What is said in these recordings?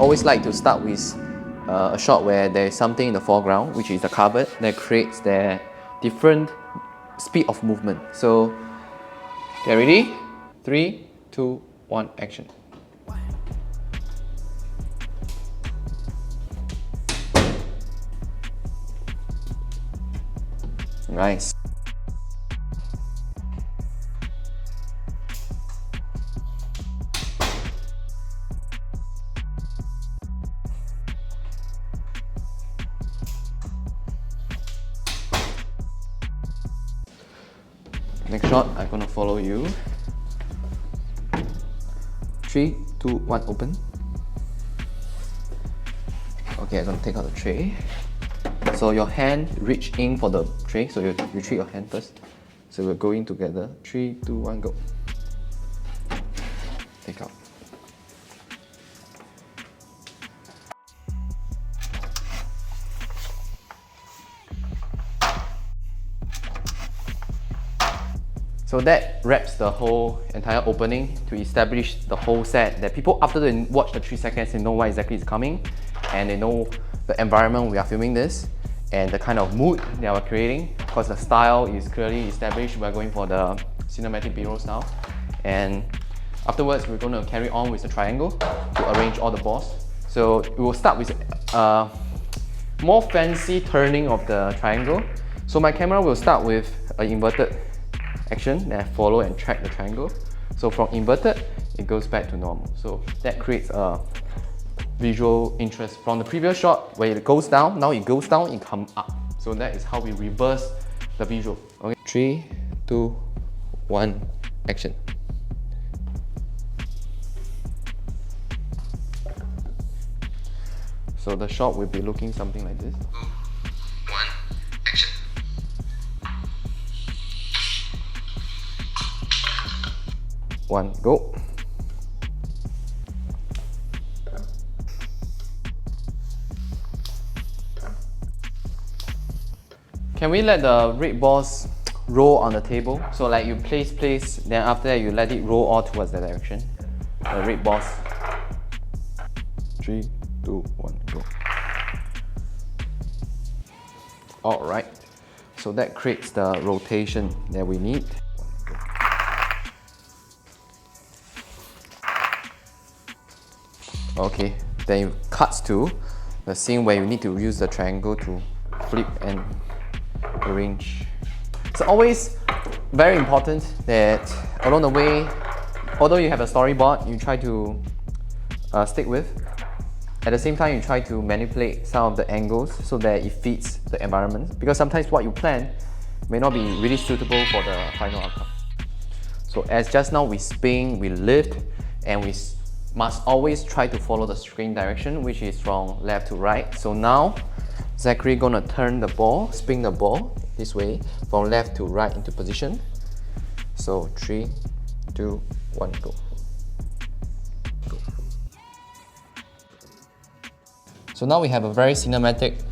always like to start with a shot where there is something in the foreground, which is the cupboard, that creates their different speed of movement. So, get ready? 3, 2, 1, action. Nice. Next shot, I'm gonna follow you. 3, 2, 1, open. Okay, I'm gonna take out the tray. So your hand reach in for the tray, so you treat your hand first. So we're going together. 3, 2, 1, go. Take out. So that wraps the whole entire opening to establish the whole set, that people after they watch the 3 seconds, they know what exactly is coming, and they know the environment we are filming this, and the kind of mood that we're creating, because the style is clearly established. We're going for the cinematic B-roll style, and afterwards we're going to carry on with the triangle to arrange all the balls. So we will start with more fancy turning of the triangle. So my camera will start with an inverted action, then I follow and track the triangle. So from inverted, it goes back to normal. So that creates a visual interest. From the previous shot where it goes down, now it goes down, it comes up. So that is how we reverse the visual. Okay, 3, 2, 1, action. So the shot will be looking something like this. 1, go. Can we let the red balls roll on the table? So like you place, then after that you let it roll all towards that direction. The red balls. 3, 2, 1, go. Alright, so that creates the rotation that we need. Okay, then it cuts to the scene where you need to use the triangle to flip and arrange. It's always very important that along the way, although you have a storyboard, you try to stick with. At the same time, you try to manipulate some of the angles so that it fits the environment, because sometimes what you plan may not be really suitable for the final outcome. So as just now we spin, we lift, and we must always try to follow the screen direction, which is from left to right. So now, Zachary gonna turn the ball, spin the ball this way, from left to right into position. So 3, 2, 1, go. Go. So now we have a very cinematic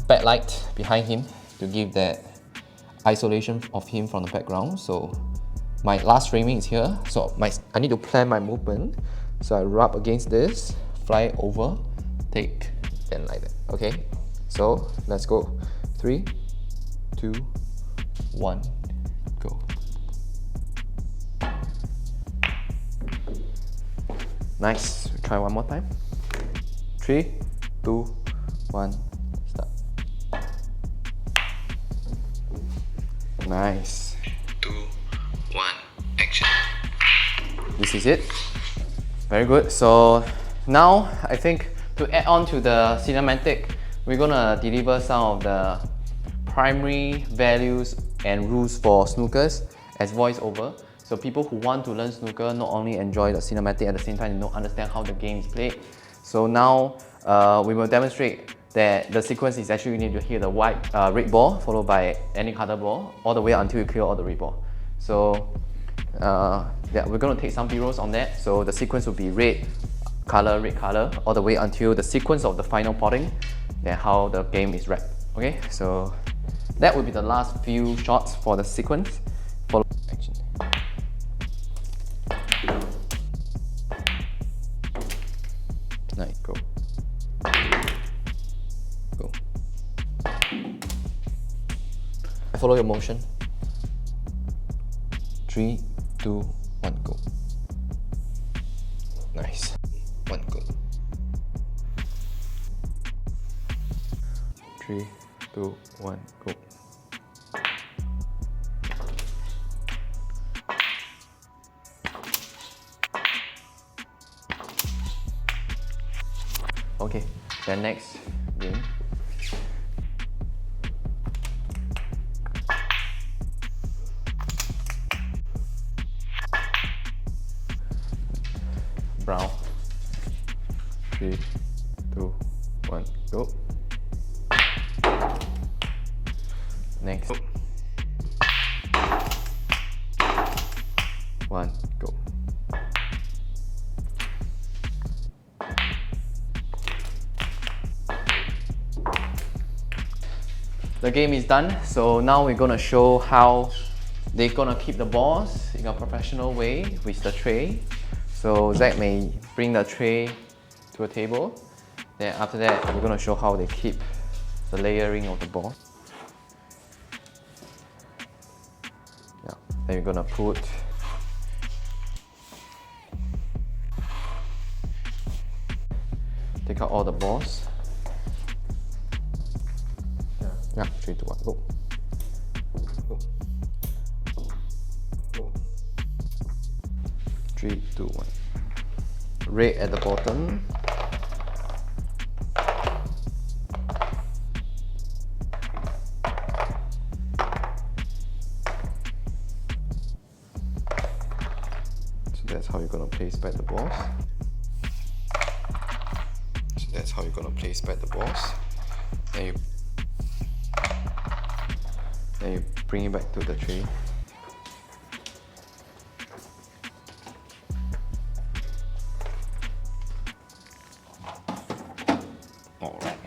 backlight behind him to give that isolation of him from the background. So my last framing is here, so I need to plan my movement. So I rub against this, fly over, take, then like that. Okay, so let's go. 3, 2, 1, go. Nice. Try one more time. 3, 2, 1, start. Nice. 2, 1, action. This is it. Very good. So now I think to add on to the cinematic, we're gonna deliver some of the primary values and rules for snookers as voiceover. So people who want to learn snooker not only enjoy the cinematic, at the same time they don't understand how the game is played. So now we will demonstrate that the sequence is actually you need to hit the red ball followed by any color ball all the way until you clear all the red ball. So yeah, we're going to take some B-rolls on that. So the sequence will be red color, all the way until the sequence of the final potting, then how the game is wrapped. Okay, so that will be the last few shots for the sequence. Follow action. Nice. follow your motion. 3, 2, 1, go. Nice. 1, go. 3, 2, 1, go. Okay, then next game. Brown. 3, 2, 1, go. Next. 1, go. The game is done, so now we're gonna show how they're gonna keep the balls in a professional way with the tray. So Zach may bring the tray to a table. Then after that, we're gonna show how they keep the layering of the ball. Yeah. Then we're gonna take out all the balls. Yeah, 3, 2, 1, go. Go. Go. 3, 2, 1. Red at the bottom. So that's how you're gonna place back the balls. Then you bring it back to the tray. Alright.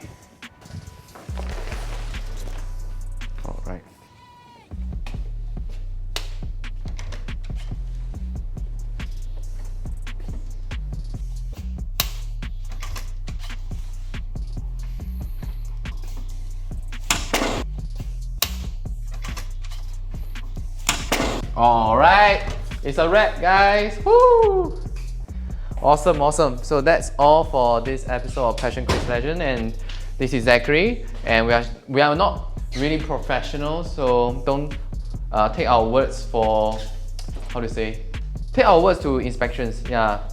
Alright, it's a wrap, guys. Woo! Awesome, awesome. So that's all for this episode of Passion Quiz Legend, and this is Zachary, and we are not really professional, so don't take our words for take our words to inspections. Yeah,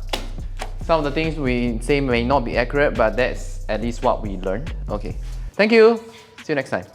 some of the things we say may not be accurate, but that's at least what we learned. Okay, thank you. See you next time.